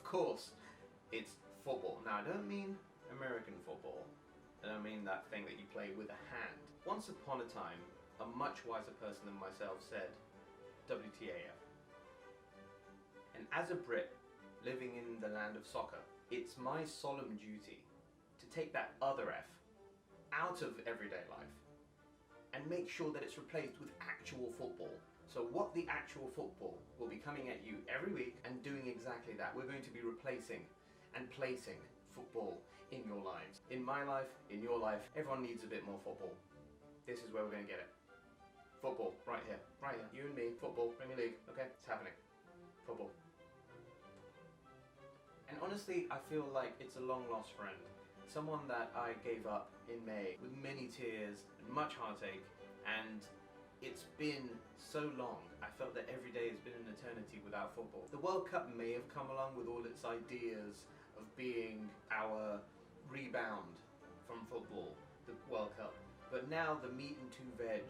course, it's football. Now, I don't mean American football. I don't mean that thing that you play with a hand. Once upon a time, a much wiser person than myself said, WTAF. And as a Brit, living in the land of soccer, it's my solemn duty to take that other F out of everyday life and make sure that it's replaced with actual football. So what the actual football will be coming at you every week and doing exactly that. We're going to be replacing and placing football in your lives. In my life, in your life, everyone needs a bit more football. This is where we're going to get it. Football, right here, right here. You and me, football, Premier League, okay? It's happening. Football. And honestly, I feel like it's a long lost friend. Someone that I gave up in May with many tears and much heartache, and it's been so long. I felt that every day has been an eternity without football. The World Cup may have come along with all its ideas of being our rebound from football, the World Cup, but now the meat and two veg,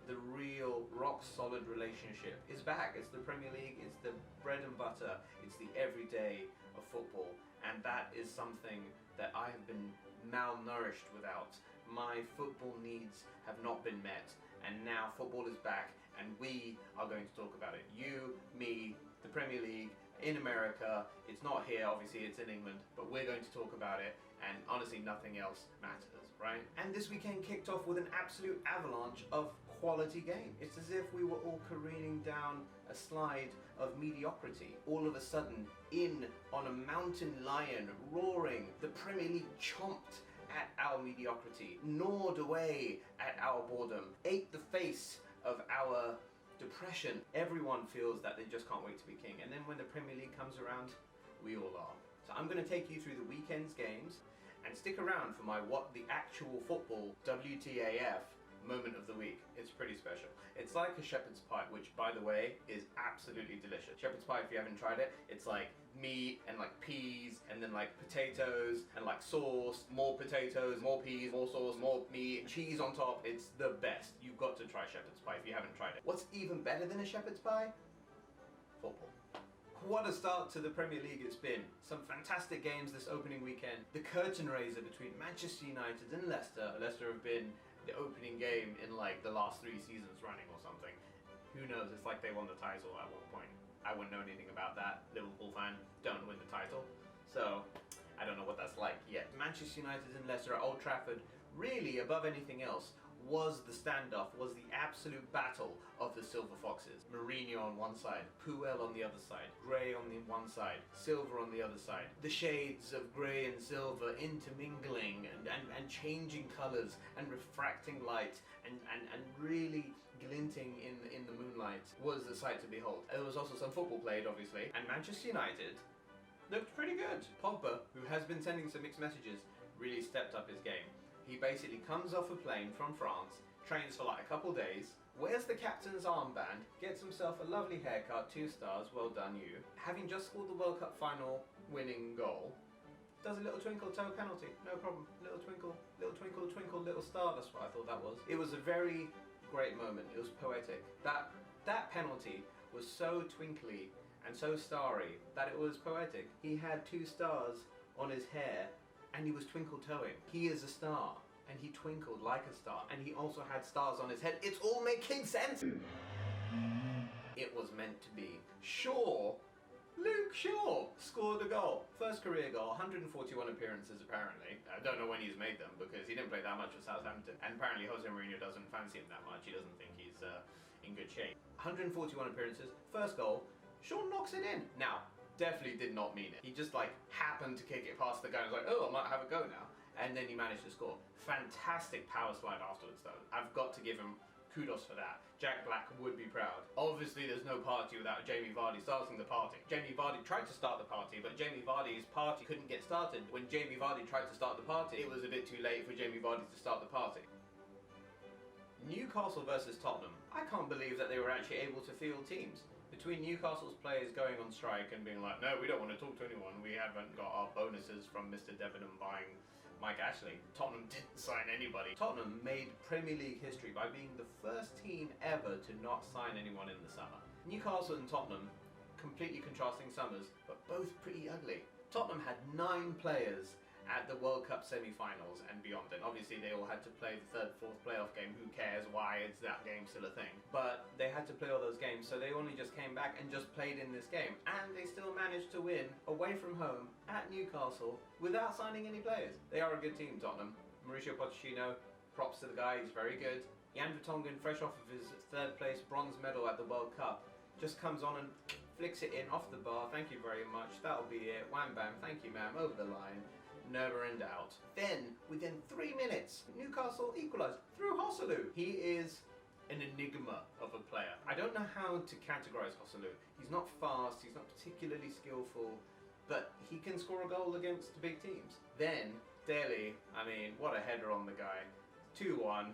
the real rock solid relationship is back. It's the Premier League, it's the bread and butter, it's the everyday of football, and that is something that I have been malnourished without. My football needs have not been met, and now football is back and we are going to talk about it. You, me, the Premier League, in America. It's not here, obviously it's in England, but we're going to talk about it, and honestly nothing else matters, right? And this weekend kicked off with an absolute avalanche of quality game. It's as if we were all careening down a slide of mediocrity. All of a sudden, in on a mountain lion, roaring, the Premier League chomped at our mediocrity, gnawed away at our boredom, ate the face of our depression. Everyone feels that they just can't wait to be king, and then when the Premier League comes around, we all are. So I'm going to take you through the weekend's games, and stick around for my What the Actual Football WTAF moment of the week. It's pretty special. It's like a shepherd's pie, which by the way is absolutely delicious. Shepherd's pie, if you haven't tried it, it's like meat and like peas and then like potatoes and like sauce, more potatoes, more peas, more sauce, more meat, cheese on top. It's the best. You've got to try shepherd's pie if you haven't tried it. What's even better than a shepherd's pie? Football. What a start to the Premier League it's been. Some fantastic games this opening weekend. The curtain raiser between Manchester United and Leicester. Leicester have been the opening game in like the last 3 seasons running or something. Who knows, it's like they won the title at one point. I wouldn't know anything about that. Liverpool fan, don't win the title. So, I don't know what that's like yet. Manchester United and Leicester at Old Trafford, really above anything else, was the standoff, was the absolute battle of the Silver Foxes. Mourinho on one side, Puel on the other side, Gray on the one side, Silver on the other side. The shades of grey and silver intermingling and changing colours and refracting light and really glinting in the moonlight was a sight to behold. There was also some football played, obviously, and Manchester United looked pretty good. Pogba, who has been sending some mixed messages, really stepped up his game. He basically comes off a plane from France, trains for like a couple days, wears the captain's armband, gets himself a lovely haircut, 2 stars, well done you. Having just scored the World Cup final winning goal, does a little twinkle toe penalty, no problem. Little twinkle, twinkle, little star, that's what I thought that was. It was a very great moment, it was poetic. That penalty was so twinkly and so starry that it was poetic. He had 2 stars on his hair, and he was twinkle-toeing. He is a star, and he twinkled like a star, and he also had stars on his head. It's all making sense! It was meant to be. Shaw, Luke Shaw, scored a goal. First career goal, 141 appearances apparently. I don't know when he's made them, because he didn't play that much for Southampton, and apparently Jose Mourinho doesn't fancy him that much. He doesn't think he's in good shape. 141 appearances, first goal, Shaw knocks it in. Now, definitely did not mean it. He just like happened to kick it past the guy and was like, oh, I might have a go now. And then he managed to score. Fantastic power slide afterwards though. I've got to give him kudos for that. Jack Black would be proud. Obviously there's no party without Jamie Vardy starting the party. Jamie Vardy tried to start the party, but Jamie Vardy's party couldn't get started. When Jamie Vardy tried to start the party, it was a bit too late for Jamie Vardy to start the party. Newcastle versus Tottenham. I can't believe that they were actually able to field teams. Between Newcastle's players going on strike and being like, no, we don't want to talk to anyone, we haven't got our bonuses from Mr. Debenham buying Mike Ashley. Tottenham didn't sign anybody. Tottenham made Premier League history by being the first team ever to not sign anyone in the summer. Newcastle and Tottenham completely contrasting summers, but both pretty ugly. Tottenham had 9 players at the World Cup semi-finals and beyond, and obviously they all had to play the third, fourth playoff game. Who cares? Why is that game still a thing? But they had to play all those games, so they only just came back and just played in this game, and they still managed to win away from home at Newcastle without signing any players. They are a good team, Tottenham. Mauricio Pochettino, props to the guy, he's very good. Jan Vertonghen, fresh off of his third place bronze medal at the World Cup, just comes on and flicks it in off the bar. Thank you very much, that'll be it. Wham bam, thank you ma'am, over the line. Never in doubt. Then, within 3 minutes, Newcastle equalised through Joselu. He is an enigma of a player. I don't know how to categorise Joselu. He's not fast, he's not particularly skillful, but he can score a goal against big teams. Then, Daly, I mean, what a header on the guy. 2-1,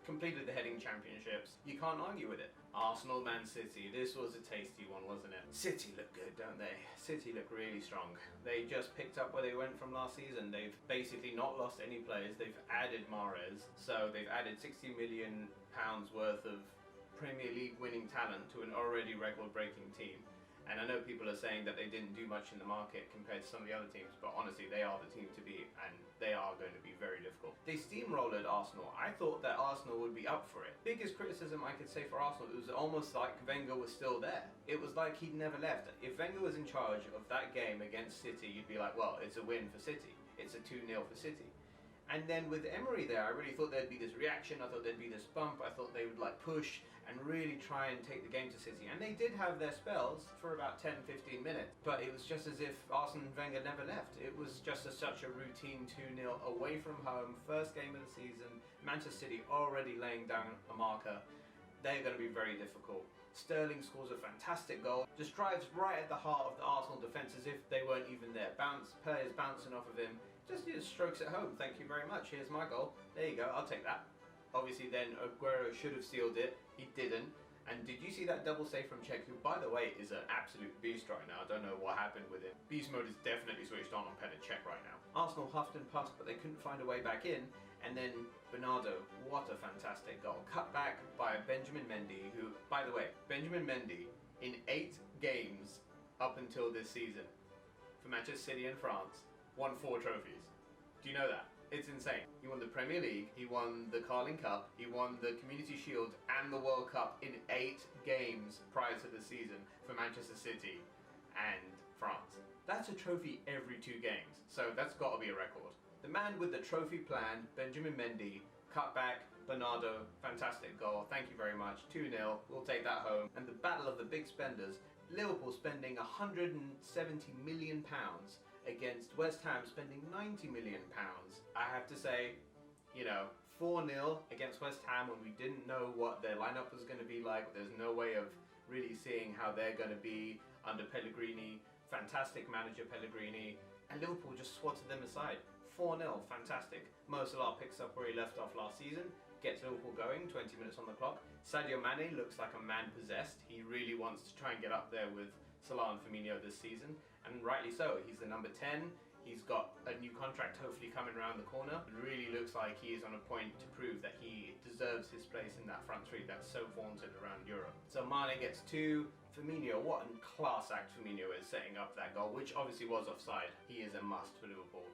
completed the heading championships. You can't argue with it. Arsenal, Man City, this was a tasty one, wasn't it? City look good, don't they? City look really strong. They just picked up where they went from last season. They've basically not lost any players. They've added Mahrez, so they've added £60 million worth of Premier League winning talent to an already record-breaking team. And I know people are saying that they didn't do much in the market compared to some of the other teams, but honestly, they are the team to beat, and they are going to be very difficult. They steamrolled Arsenal. I thought that Arsenal would be up for it. Biggest criticism I could say for Arsenal, it was almost like Wenger was still there. It was like he'd never left. If Wenger was in charge of that game against City, you'd be like, well, it's a win for City. It's a 2-0 for City. And then with Emery there, I really thought there'd be this reaction, I thought there'd be this bump, I thought they would like push and really try and take the game to City. And they did have their spells for about 10-15 minutes, but it was just as if Arsene Wenger never left. It was just such a routine 2-0 away from home, first game of the season, Manchester City already laying down a marker. They're going to be very difficult. Sterling scores a fantastic goal, just drives right at the heart of the Arsenal defence as if they weren't even there. Players bouncing off of him, just strokes it home. Thank you very much, here's my goal. There you go, I'll take that. Obviously then Aguero should have sealed it, he didn't. And did you see that double save from Cech, who by the way is an absolute beast right now? I don't know what happened with him. Beast mode is definitely switched on Petr Cech right now. Arsenal huffed and puffed, but they couldn't find a way back in. And then Bernardo, what a fantastic goal. Cut back by Benjamin Mendy, who, by the way, Benjamin Mendy, in 8 games up until this season, for Manchester City and France, won 4 trophies. Do you know that? It's insane. He won the Premier League, he won the Carling Cup, he won the Community Shield and the World Cup in 8 games prior to the season for Manchester City and France. That's a trophy every 2 games, so that's got to be a record. The man with the trophy plan, Benjamin Mendy, cut back, Bernardo, fantastic goal, thank you very much, 2-0, we'll take that home. And the battle of the big spenders, Liverpool spending £170 million against West Ham spending £90 million. I have to say, 4-0 against West Ham when we didn't know what their lineup was going to be like. There's no way of really seeing how they're going to be under Pellegrini, fantastic manager Pellegrini, and Liverpool just swatted them aside. 4-0, fantastic. Mo Salah picks up where he left off last season, gets Liverpool going, 20 minutes on the clock. Sadio Mane looks like a man possessed. He really wants to try and get up there with Salah and Firmino this season, and rightly so. He's the number 10. He's got a new contract hopefully coming around the corner. It really looks like he is on a point to prove that he deserves his place in that front three that's so vaunted around Europe. So Mane gets 2. Firmino, what a class act Firmino is setting up that goal, which obviously was offside. He is a must for Liverpool.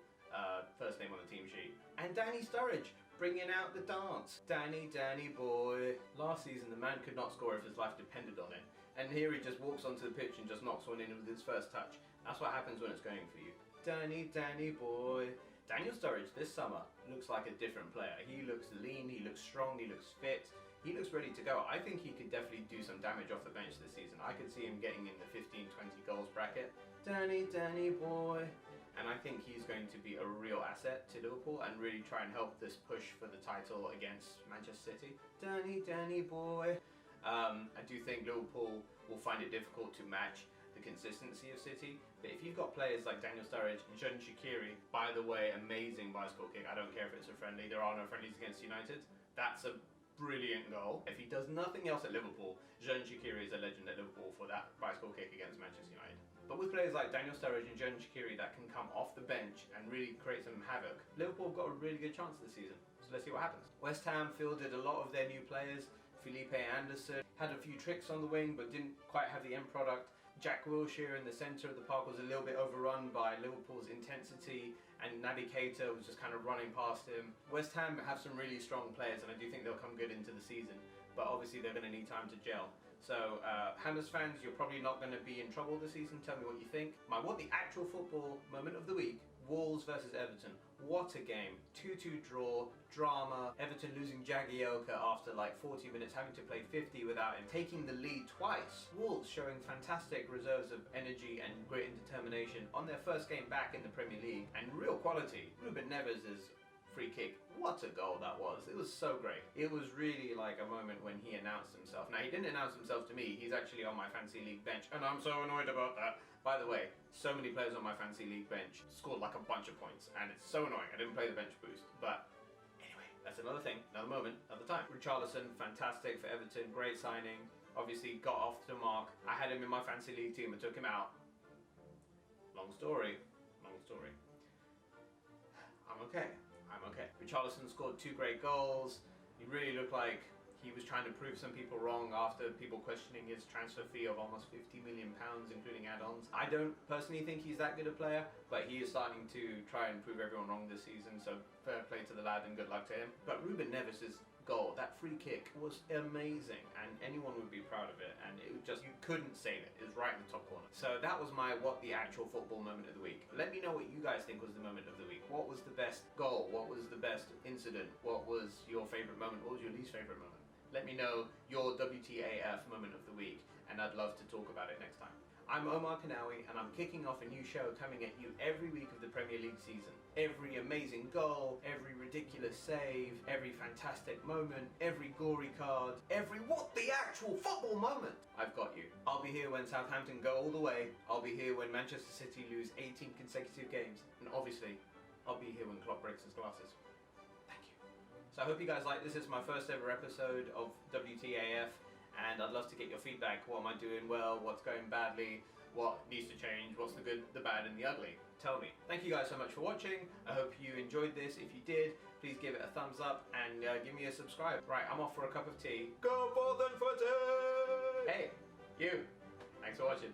First name on the team sheet. And Danny Sturridge bringing out the dance. Danny boy. Last season the man could not score if his life depended on it. And here he just walks onto the pitch and just knocks one in with his first touch. That's what happens when it's going for you. Danny boy. Daniel Sturridge this summer looks like a different player. He looks lean, he looks strong, he looks fit. He looks ready to go. I think he could definitely do some damage off the bench this season. I could see him getting in the 15-20 goals bracket. Danny boy. And I think he's going to be a real asset to Liverpool and really try and help this push for the title against Manchester City. Danny boy. I do think Liverpool will find it difficult to match the consistency of City, but if you've got players like Daniel Sturridge and Xherdan Shaqiri, by the way, amazing bicycle kick. I don't care if it's a friendly. There are no friendlies against United. That's a brilliant goal. If he does nothing else at Liverpool, Xherdan Shaqiri is a legend at Liverpool for that bicycle kick against Manchester United. But with players like Daniel Sturridge and Xherdan Shaqiri that can come off the bench and really create some havoc, Liverpool have got a really good chance this season. So let's see what happens. West Ham fielded a lot of their new players. Felipe Anderson had a few tricks on the wing but didn't quite have the end product. Jack Wilshere in the centre of the park was a little bit overrun by Liverpool's intensity, and Naby Keita was just kind of running past him. West Ham have some really strong players, and I do think they'll come good into the season, but obviously they're going to need time to gel. So, Hammers fans, you're probably not going to be in trouble this season. Tell me what you think. What the actual football moment of the week, Wolves versus Everton. What a game. 2-2 draw, drama, Everton losing Jagielka after like 40 minutes, having to play 50 without him, taking the lead twice. Wolves showing fantastic reserves of energy and grit and determination on their first game back in the Premier League, and real quality. Ruben Neves' free kick. What a goal that was. It was so great. It was really like a moment when he announced himself. Now, he didn't announce himself to me. He's actually on my fantasy league bench, and I'm so annoyed about that. By the way, so many players on my fantasy league bench scored like a bunch of points, and it's so annoying. I didn't play the bench boost, but anyway, that's another thing, another moment, another time. Richarlison, fantastic for Everton, great signing. Obviously got off the mark. I had him in my fantasy league team and took him out. Long story, long story. I'm okay. Richarlison scored 2 great goals. He really looked like he was trying to prove some people wrong after people questioning his transfer fee of almost £50 million, including add-ons. I don't personally think he's that good a player, but he is starting to try and prove everyone wrong this season, so fair play to the lad and good luck to him. But Ruben Neves' goal, that free kick, was amazing, and anyone would be proud of it, and it was just, you couldn't save it. It was right in the top corner. So that was my what the actual football moment of the week. Let me know what you guys think was the moment of the week. What was the best goal? What was the best incident? What was your favourite moment? What was your least favourite moment? Let me know your WTAF moment of the week, and I'd love to talk about it next time. I'm Omar Kenawi, and I'm kicking off a new show coming at you every week of the Premier League season. Every amazing goal, every ridiculous save, every fantastic moment, every gory card, every what the actual football moment, I've got you. I'll be here when Southampton go all the way. I'll be here when Manchester City lose 18 consecutive games. And obviously, I'll be here when Klopp breaks his glasses. So I hope you guys like this. This is my first ever episode of WTAF, and I'd love to get your feedback. What am I doing well? What's going badly? What needs to change? What's the good, the bad, and the ugly? Tell me. Thank you guys so much for watching. I hope you enjoyed this. If you did, please give it a thumbs up and give me a subscribe. Right, I'm off for a cup of tea. Go Forth And Footy! Hey, you. Thanks for watching.